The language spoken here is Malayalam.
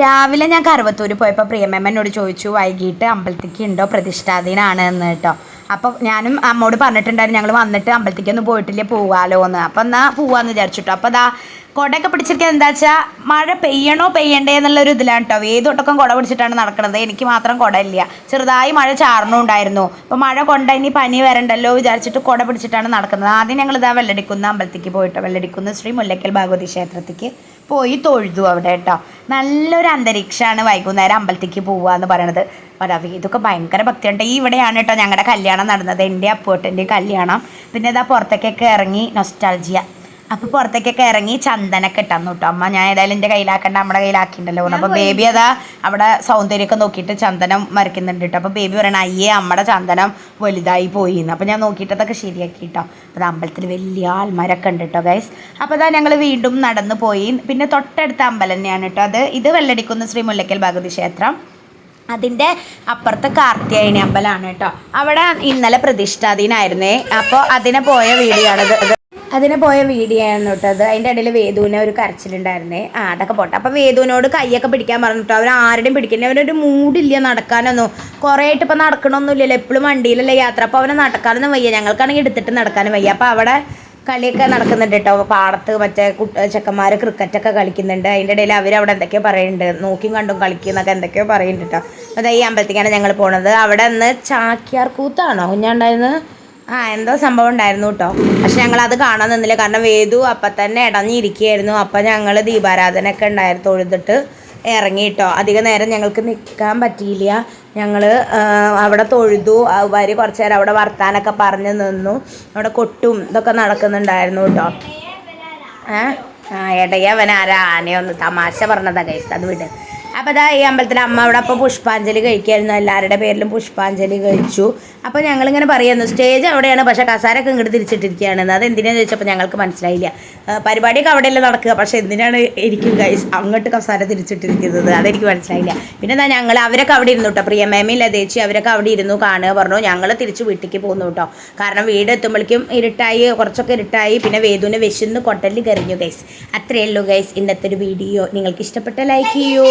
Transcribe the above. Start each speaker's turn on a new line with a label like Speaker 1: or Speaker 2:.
Speaker 1: രാവിലെ ഞാൻ കറുവത്തൂർ പോയപ്പോൾ പ്രിയമ്മ എന്നോട് ചോദിച്ചു വൈകിട്ട് അമ്പലത്തേക്ക് ഉണ്ടോ പ്രതിഷ്ഠാദിനാണ് എന്ന് കേട്ടോ. അപ്പോൾ ഞാനും അമ്മോട് പറഞ്ഞിട്ടുണ്ടായിരുന്നു ഞങ്ങൾ വന്നിട്ട് അമ്പലത്തേക്കൊന്നും പോയിട്ടില്ല പോവാലോ എന്ന്. അപ്പം എന്നാൽ പോവാന്ന് വിചാരിച്ചിട്ടോ. അപ്പോൾ അതാ കുടയൊക്കെ പിടിച്ചിരിക്കുക എന്താ വെച്ചാൽ മഴ പെയ്യണോ പെയ്യണ്ടേ എന്നുള്ളൊരു ഇതിലാണ് കേട്ടോ. ഏതൊട്ടക്കം കുട പിടിച്ചിട്ടാണ് നടക്കുന്നത്. എനിക്ക് മാത്രം കുട ഇല്ല. ചെറുതായി മഴ ചാറണുണ്ടായിരുന്നു. അപ്പോൾ മഴ കൊണ്ട ഇനി പനി വരണ്ടല്ലോ വിചാരിച്ചിട്ട് കുട പിടിച്ചിട്ടാണ് നടക്കുന്നത്. ആദ്യം ഞങ്ങൾ ഇതാ വെള്ളടിക്കുന്ന അമ്പലത്തേക്ക് പോയിട്ടോ. വെള്ളടിക്കുന്ന ശ്രീ മുല്ലക്കൽ ഭഗവതി ക്ഷേത്രത്തേക്ക് പോയി തൊഴുതു അവിടെ കേട്ടോ. നല്ലൊരു അന്തരീക്ഷമാണ് വൈകുന്നേരം അമ്പലത്തേക്ക് പോവുക എന്ന് പറയണത്. ഇതൊക്കെ ഭയങ്കര ഭക്തിയുണ്ട്. ഈ ഇവിടെയാണ് കേട്ടോ ഞങ്ങളുടെ കല്യാണം നടന്നത്, എൻ്റെ അപ്പൂട്ടൻ്റെയും കല്യാണം. പിന്നെ ഇതാ പുറത്തേക്കൊക്കെ ഇറങ്ങി നൊസ്റ്റാൾജിയ. അപ്പോൾ പുറത്തേക്കൊക്കെ ഇറങ്ങി ചന്ദനൊക്കെ ഇട്ടന്നു കേട്ടോ അമ്മ. ഞാൻ ഏതായാലും എൻ്റെ കയ്യിലാക്കണ്ട നമ്മുടെ കയ്യിലാക്കിയിട്ടുണ്ടല്ലോ. അപ്പോൾ ബേബി അതാ അവിടെ സൗന്ദര്യമൊക്കെ നോക്കിയിട്ട് ചന്ദനം മരക്കുന്നുണ്ട് കേട്ടോ. അപ്പോൾ ബേബി പറയണ അയ്യേ അമ്മയുടെ ചന്ദനം വലുതായി പോയി എന്ന്. അപ്പോൾ ഞാൻ നോക്കിയിട്ടതൊക്കെ ശരിയാക്കി കേട്ടോ. അപ്പോൾ അമ്പലത്തിൽ വലിയ ആൾമാരൊക്കെ ഉണ്ട് കേട്ടോ ഗൈസ്. അപ്പോൾ അതാ ഞങ്ങൾ വീണ്ടും നടന്നു പോയി. പിന്നെ തൊട്ടടുത്ത അമ്പലം തന്നെയാണ് കേട്ടോ ഇത് വെള്ളടിക്കുന്ന ശ്രീ മുല്ലക്കൽ ഭഗവതി ക്ഷേത്രം. അതിൻ്റെ അപ്പുറത്ത് കാർത്തിയായനി അമ്പലമാണ് കേട്ടോ. അവിടെ ഇന്നലെ പ്രതിഷ്ഠാദിനായിരുന്നേ. അപ്പോൾ അതിനെ പോയ വീഡിയോ ആണ് കേട്ടോ അത്. അതിൻ്റെ ഇടയിൽ വേദുവിനെ ഒരു കരച്ചിലുണ്ടായിരുന്നേ. അതൊക്കെ പോട്ടെ. അപ്പോൾ വേദുവിനോട് കൈയൊക്കെ പിടിക്കാൻ പറഞ്ഞിട്ടോ. അവർ ആരുടെയും പിടിക്കില്ല. അവനൊരു മൂഡില്ല നടക്കാനൊന്നും. കുറേ ആയിട്ട് ഇപ്പം നടക്കണമൊന്നുമില്ലല്ലോ, എപ്പോഴും വണ്ടിയിലല്ലേ യാത്ര. അപ്പോൾ അവനെ നടക്കാനൊന്നും വയ്യ. ഞങ്ങൾക്കാണെങ്കിൽ എടുത്തിട്ട് നടക്കാനും വയ്യ. അപ്പോൾ അവിടെ കളിയൊക്കെ നടക്കുന്നുണ്ട് കേട്ടോ. പാടത്ത് മറ്റേ ചെക്കന്മാർ ക്രിക്കറ്റൊക്കെ കളിക്കുന്നുണ്ട്. അതിൻ്റെ ഇടയിൽ അവരവിടെ എന്തൊക്കെയോ പറയുന്നുണ്ട്, നോക്കിയും കണ്ടും കളിക്കുന്നൊക്കെ എന്തൊക്കെയോ പറയുന്നുണ്ട് കേട്ടോ. അപ്പോൾ ഈ അമ്പലത്തേക്കാണ് ഞങ്ങൾ പോണത്. അവിടെ നിന്ന് ചാക്യാർ കൂത്താണോ കുഞ്ഞുണ്ടായിരുന്നത്? എന്തോ സംഭവം ഉണ്ടായിരുന്നു കേട്ടോ. പക്ഷെ ഞങ്ങളത് കാണാൻ നിന്നില്ല. കാരണം വേദു അപ്പം തന്നെ ഇടഞ്ഞിരിക്കുകയായിരുന്നു. അപ്പം ഞങ്ങൾ ദീപാരാധനയൊക്കെ ഉണ്ടായിരുന്നു, തൊഴുതിട്ട് ഇറങ്ങി കേട്ടോ. അധികം നേരം ഞങ്ങൾക്ക് നിൽക്കാൻ പറ്റിയില്ല. ഞങ്ങൾ അവിടെ തൊഴുതു. വരി കുറച്ച് നേരം അവിടെ വർത്താനൊക്കെ പറഞ്ഞ് നിന്നു. അവിടെ കൊട്ടും ഇതൊക്കെ നടക്കുന്നുണ്ടായിരുന്നു കേട്ടോ. ഇടയവൻ ആരാ ആനയൊന്ന് തമാശ പറഞ്ഞതാ ഗൈസ്, അത് വിട്. അപ്പോൾ അതാ ഈ അമ്പലത്തിൽ അമ്മ അവിടെ അപ്പോൾ പുഷ്പാഞ്ജലി കഴിക്കായിരുന്നു. എല്ലാവരുടെ പേരിലും പുഷ്പാഞ്ജലി കഴിച്ചു. അപ്പോൾ ഞങ്ങളിങ്ങനെ പറയുന്നു സ്റ്റേജ് അവിടെയാണ്, പക്ഷേ കസാരൊക്കെ ഇങ്ങോട്ട് തിരിച്ചിട്ടിരിക്കുകയാണെന്ന്. അത് എന്തിനാന്ന് ചോദിച്ചപ്പോൾ ഞങ്ങൾക്ക് മനസ്സിലായില്ല. പരിപാടിയൊക്കെ അവിടെയല്ലേ നടക്കുക, പക്ഷേ എന്തിനാണ് എനിക്കും ഗൈസ് അങ്ങോട്ട് കസാര തിരിച്ചിട്ടിരിക്കുന്നത് അതെനിക്ക് മനസ്സിലായില്ല. പിന്നെ എന്താ ഞങ്ങൾ അവരൊക്കെ അവിടെ ഇരുന്നു കേട്ടോ. പ്രിയമേമയും ലതേച്ചി അവരൊക്കെ അവിടെ ഇരുന്നു കാണുക പറഞ്ഞു. ഞങ്ങൾ തിരിച്ച് വീട്ടിലേക്ക് പോകുന്നു കേട്ടോ. കാരണം വീട് എത്തുമ്പോഴേക്കും ഇരുട്ടായി, കുറച്ചൊക്കെ ഇരുട്ടായി. പിന്നെ വേദുവിനെ വിശന്ന് കൊട്ടലിൽ കറിഞ്ഞു ഗൈസ്. അത്രയേ ഉള്ളൂ ഗൈസ് ഇന്നത്തെ ഒരു വീഡിയോ. നിങ്ങൾക്ക് ഇഷ്ടപ്പെട്ട ലൈക്ക് ചെയ്യൂ.